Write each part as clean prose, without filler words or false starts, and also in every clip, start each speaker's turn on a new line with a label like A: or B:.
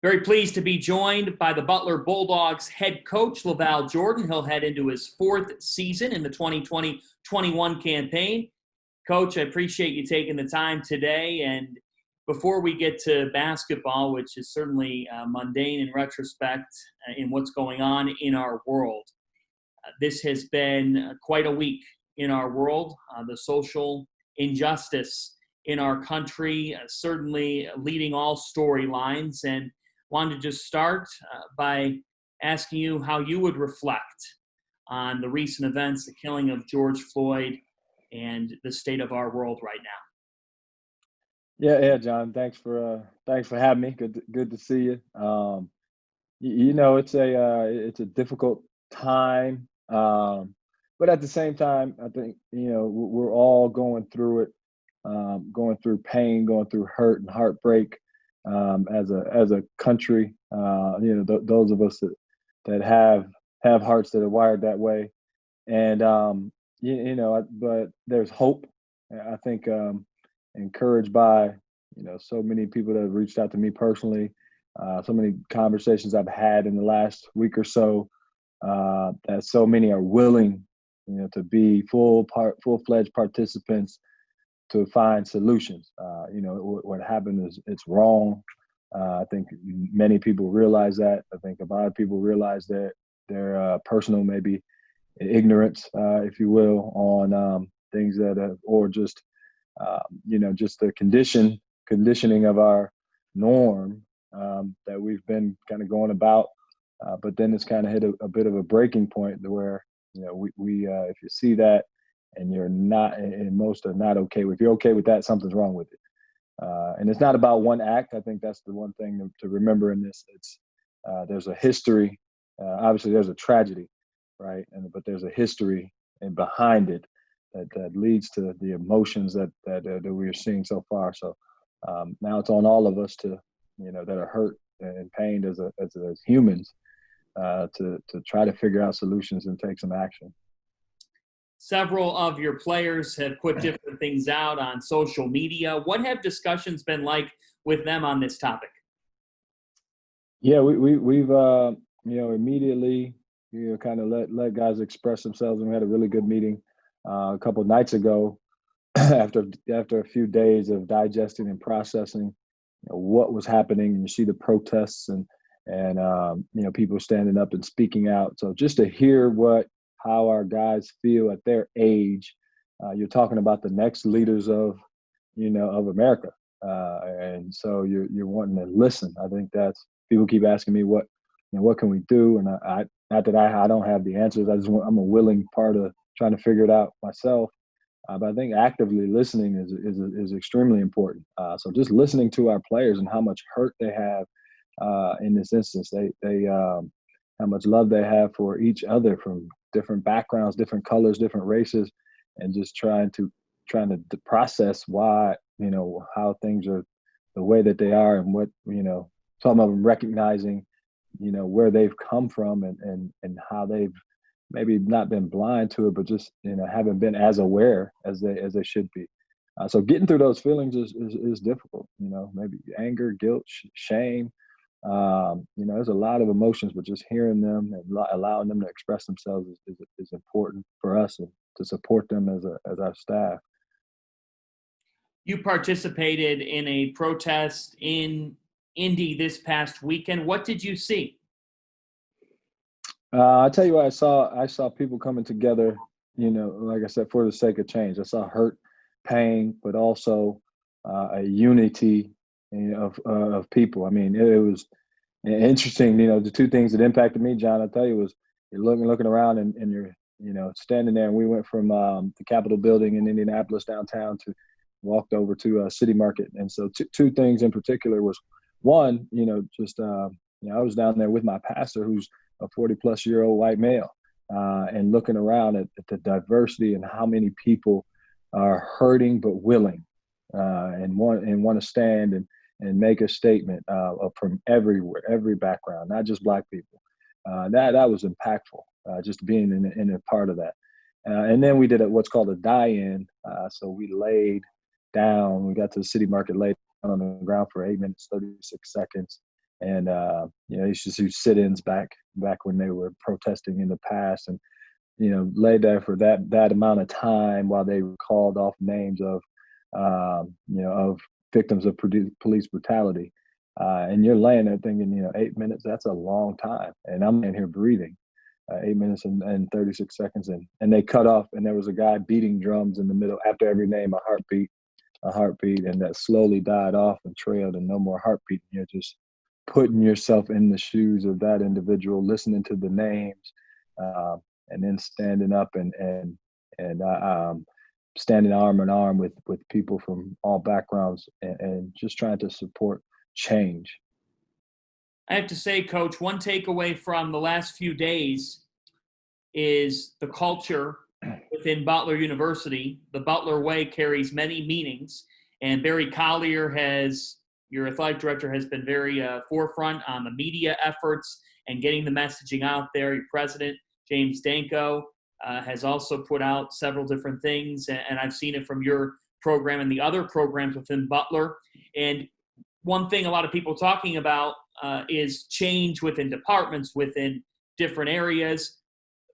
A: Very pleased to be joined by the Butler Bulldogs head coach, LaVall Jordan. He'll head into his fourth season in the 2020-21 campaign. Coach, I appreciate you taking the time today. And before we get to basketball, which is certainly mundane in retrospect in what's going on in our world, this has been quite a week in our world. The social injustice in our country certainly leading all storylines. And wanted to just start by asking you how you would reflect on the recent events, the killing of George Floyd, and the state of our world right now.
B: Yeah, John. Thanks for having me. Good to see you. It's a difficult time, but at the same time, I think we're all going through it, going through pain, going through hurt and heartbreak. As a country, those of us that have hearts that are wired that way, and but there's hope. I think encouraged by so many people that have reached out to me personally, so many conversations I've had in the last week or so, that so many are willing, to be full-fledged participants to find solutions. What happened is it's wrong. I think many people realize that. I think a lot of people realize that their personal maybe ignorance, if you will, on things that or just just the conditioning of our norm that we've been kind of going about. But then it's kind of hit a bit of a breaking point where we if you see that, and you're not, and most are not okay with. If you're okay with that, something's wrong with it. And it's not about one act. I think that's the one thing to remember in this. It's there's a history. Obviously, there's a tragedy, right? But there's a history and behind it that leads to the emotions that we are seeing so far. So now it's on all of us to that are hurt and pained as humans to try to figure out solutions and take some action.
A: Several of your players have put different things out on social media. What have discussions been like with them on this topic?
B: Yeah, we've immediately kind of let guys express themselves, and we had a really good meeting a couple of nights ago after a few days of digesting and processing what was happening. And you see the protests and people standing up and speaking out. So just to hear how our guys feel at their age, you're talking about the next leaders of America, and so you're wanting to listen. I think that's people keep asking me what can we do, and I not that I don't have the answers. I'm a willing part of trying to figure it out myself. But I think actively listening is extremely important. So just listening to our players and how much hurt they have in this instance, they how much love they have for each other from different backgrounds, different colors, different races, and just trying to process why, how things are the way that they are, and what, some of them recognizing, where they've come from and how they've maybe not been blind to it, but just, haven't been as aware as they should be. So getting through those feelings is difficult, maybe anger, guilt, shame. There's a lot of emotions, but just hearing them and allowing them to express themselves is important for us, and to support them as our staff.
A: You participated in a protest in Indy this past weekend. What did you see?
B: I'll tell you what I saw people coming together, like I said, for the sake of change. I saw hurt, pain, but also a unity of people. I mean, it was interesting. The two things that impacted me, John, I'll tell you, was you're looking around and you're, standing there. And we went from the Capitol building in Indianapolis downtown to walked over to City Market. And so two things in particular was, one, I was down there with my pastor, who's a 40-plus-year-old white male, and looking around at the diversity and how many people are hurting but willing, and want to stand and make a statement from everywhere, every background, not just Black people. That was impactful, just being in a part of that. And then we did what's called a die-in. So we laid down. We got to the City Market, laid down on the ground for 8 minutes, 36 seconds, And he used to do sit-ins back when they were protesting in the past, and laid there for that amount of time while they called off names of of victims of police brutality. And you're laying there thinking, 8 minutes, that's a long time. And I'm in here breathing, 8 minutes and 36 seconds. And they cut off, and there was a guy beating drums in the middle after every name, a heartbeat, and that slowly died off and trailed, and no more heartbeat. And you're just putting yourself in the shoes of that individual, listening to the names, and then standing up and standing arm in arm with people from all backgrounds, and just trying to support change.
A: I have to say, Coach, one takeaway from the last few days is the culture within Butler University. The Butler way carries many meanings, and Barry Collier, your athletic director, has been very forefront on the media efforts and getting the messaging out there. Your president, James Danko, has also put out several different things, and I've seen it from your program and the other programs within Butler. And one thing a lot of people are talking about is change within departments, within different areas.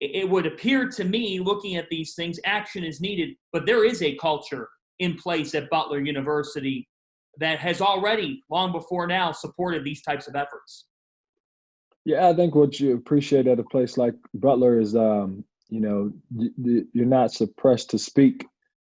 A: It would appear to me, looking at these things, action is needed, but there is a culture in place at Butler University that has already, long before now, supported these types of efforts.
B: Yeah, I think what you appreciate at a place like Butler is, you're not suppressed to speak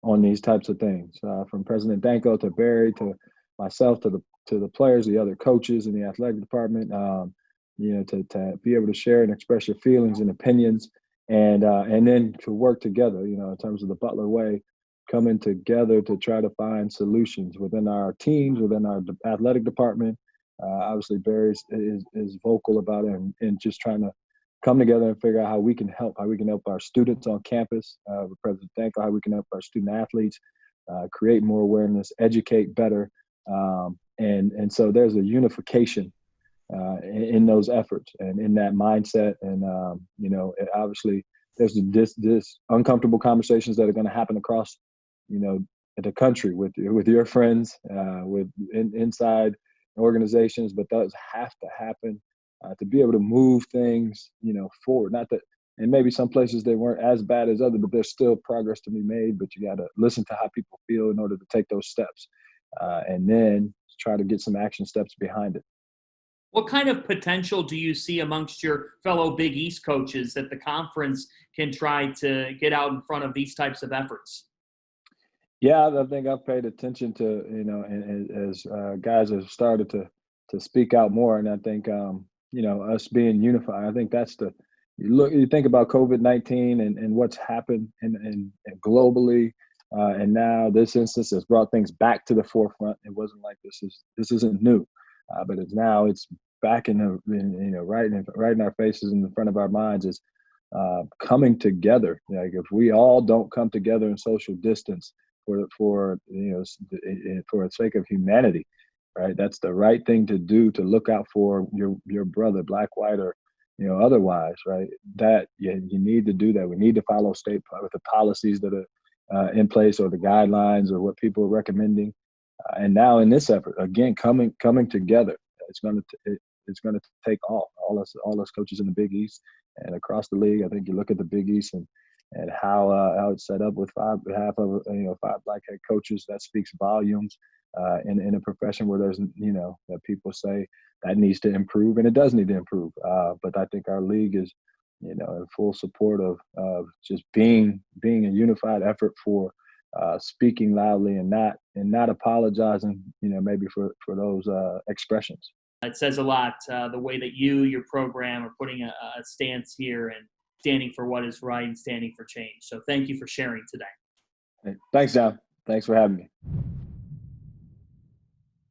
B: on these types of things. From President Danko to Barry to myself to the players, the other coaches in the athletic department, to be able to share and express your feelings and opinions, and then to work together, in terms of the Butler way, coming together to try to find solutions within our teams, within our athletic department. Obviously, Barry is vocal about it, and just trying to come together and figure out how we can help our students on campus, with President Danko, how we can help our student athletes create more awareness, educate better. And so there's a unification in those efforts and in that mindset. And, obviously there's this uncomfortable conversations that are going to happen across, the country with your friends, inside organizations, but those have to happen to be able to move things, forward. Not that, and maybe some places they weren't as bad as others, but there's still progress to be made. But you got to listen to how people feel in order to take those steps, and then try to get some action steps behind it.
A: What kind of potential do you see amongst your fellow Big East coaches that the conference can try to get out in front of these types of efforts?
B: Yeah, I think I've paid attention to, and as guys have started to speak out more, and I think us being unified. I think that's you think about COVID-19 and what's happened and globally, and now this instance has brought things back to the forefront. It wasn't like this isn't new, but it's back right in our faces, in the front of our minds, is coming together. Like, if we all don't come together in social distance for the sake of humanity, right? That's the right thing to do, to look out for your brother, black, white, or otherwise, right? That you need to do that. We need to follow with the policies that are in place, or the guidelines, or what people are recommending. And now in this effort, again, coming together, it's going to take all us coaches in the Big East and across the league. I think you look at the Big East and how it's set up with five black head coaches. That speaks volumes in a profession where there's that people say that needs to improve, and it does need to improve. But I think our league is in full support of just being a unified effort for speaking loudly and not apologizing, maybe for those expressions.
A: It says a lot, the way that your program, are putting a stance here and standing for what is right and standing for change. So thank you for sharing today.
B: Hey, thanks, John. Thanks for having me.